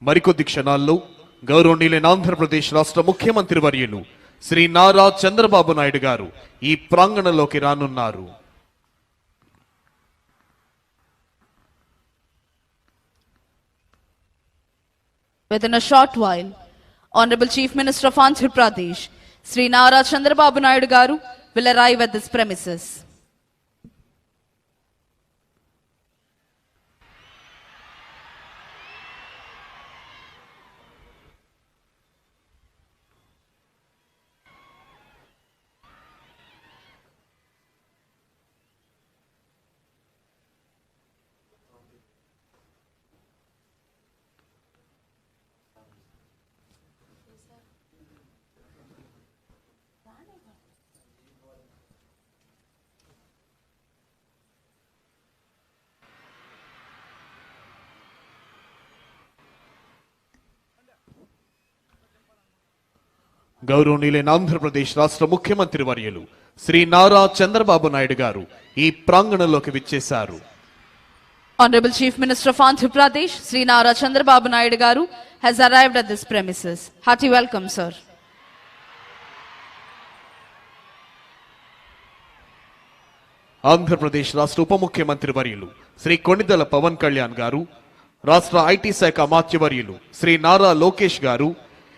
మరికొద్ది క్షణాల్లో గౌరవనీయులైన ఆంధ్రప్రదేశ్ రాష్ట్ర ముఖ్యమంత్రి వర్యులు శ్రీ నారా చంద్రబాబు నాయుడు గారు ఈ ప్రాంగణంలోకి రానున్నారు. Within a short while, Honorable Chief Minister of Andhra Pradesh, Sri Nara Chandrababu Naidu Garu, will arrive at this premises. గౌరవనీయులైన ఆంధ్రప్రదేశ్ రాష్ట్ర ముఖ్యమంత్రి వర్యులు శ్రీ నారా చంద్రబాబు నాయుడు గారు ఈ ప్రాంగణంలోకి విచ్చేశారు. Honorable Chief Minister of Andhra Pradesh, Sri Nara Chandrababu Naidu Garu, has arrived at this premises. Hearty welcome, sir. Andhra Pradesh రాష్ట్ర ఉప ముఖ్యమంత్రి వర్యులు శ్రీ కొణిదెల పవన్ కళ్యాణ్ గారు, రాష్ట్ర ఐటీ శాఖ అమాత్యవర్యులు శ్రీ నారా లోకేష్ గారు,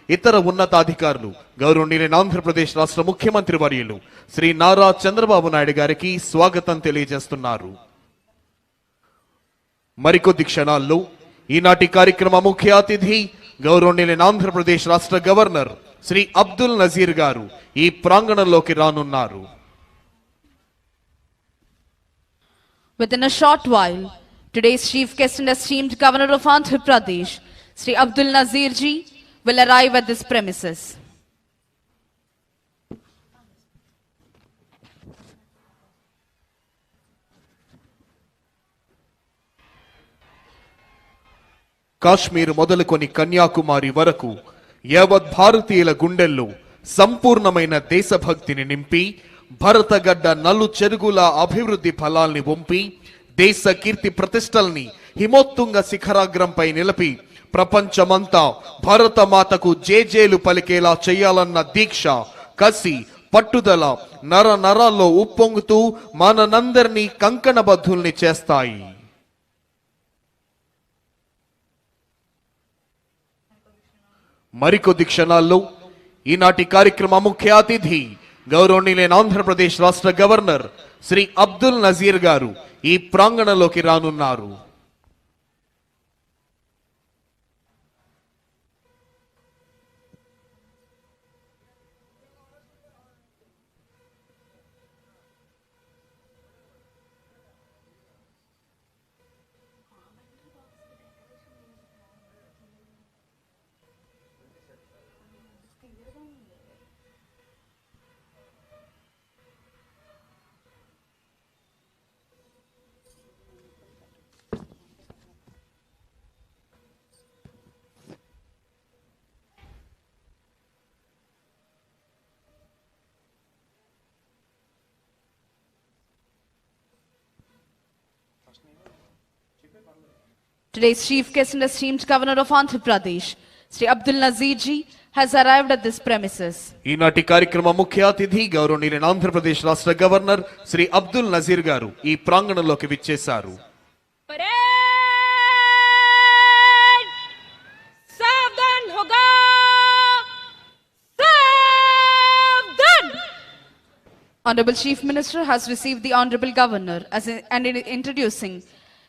ఇతర ఉన్నతాధికారులు గౌరవనీయులైన ఆంధ్రప్రదేశ్ రాష్ట్ర ముఖ్యమంత్రి వర్యులు శ్రీ నారా చంద్రబాబు నాయుడు గారికి స్వాగతం తెలియజేస్తున్నారు. మరికొద్ది క్షణాల్లో ఈనాటి కార్యక్రమ ముఖ్య అతిథి గౌరవనీయులైన ఆంధ్రప్రదేశ్ రాష్ట్ర గవర్నర్ శ్రీ అబ్దుల్ నజీర్ గారు ఈ ప్రాంగణంలోకి రానున్నారు. Within a short while, today's chief guest and esteemed Governor of Andhra Pradesh, Sri Abdul Nazir ji, will arrive at this premises. Kashmir మొదలుకొని కన్యాకుమారి వరకు యావత్ భారతీయుల గుండెల్లో సంపూర్ణమైన దేశభక్తిని నింపి భరతగడ్డ నలు చెరుగుల అభివృద్ధి ఫలాల్ని వంపి దేశ కీర్తి ప్రతిష్టల్ని హిమోత్తుంగ శిఖరాగ్రంపై నిలిపి ప్రపంచమంతా భారతమాతకు జేజేలు పలికేలా చేయాలన్న దీక్ష, కసి, పట్టుదల నర నరాల్లో ఉప్పొంగుతూ మనందరినీ కంకణబద్ధుల్ని చేస్తాయి. మరికొద్ది క్షణాల్లో ఈనాటి కార్యక్రమ ముఖ్య అతిథి గౌరవనీయులైన ఆంధ్రప్రదేశ్ రాష్ట్ర గవర్నర్ శ్రీ అబ్దుల్ నజీర్ గారు ఈ ప్రాంగణంలోకి రానున్నారు. Today's chief guest and esteemed Governor of Andhra Pradesh, Sri Abdul Nazir ji, has arrived at this premises. ఈనాటి కార్యక్రమ ముఖ్య అతిథి గౌరవనీయులైన ఆంధ్రప్రదేశ్ రాష్ట్ర గవర్నర్ శ్రీ అబ్దుల్ నజీర్ గారు ఈ ప్రాంగణంలోకి విచ్చేశారు. Honorable Chief Minister has received the Honorable Governor and introducing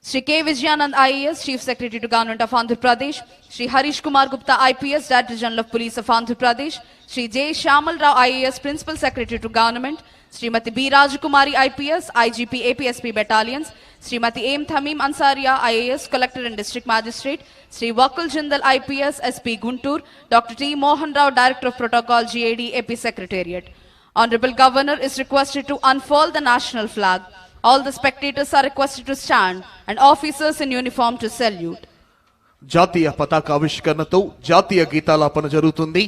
Shri K. Vijayanand IAS, Chief Secretary to Government of Andhra Pradesh, Shri Harish Kumar Gupta IPS, Director General of Police of Andhra Pradesh, Shri J. Shamal Rao IAS, Principal Secretary to Government, Srimati B. Rajakumari IPS, IGP APSP Battalions, Srimati M. Thamim Ansaria IAS, Collector and District Magistrate, Shri Wakul Jindal IPS, SP Guntur, Dr. T. Mohan Rao, Director of Protocol, GAD, AP Secretariat. Honorable Governor is requested to unfurl the national flag. All the spectators are requested to stand and officers in uniform to salute. జాతీయ పతాక ఆవిష్కరణతో జాతీయ గీతాలాపన జరుగుతుంది.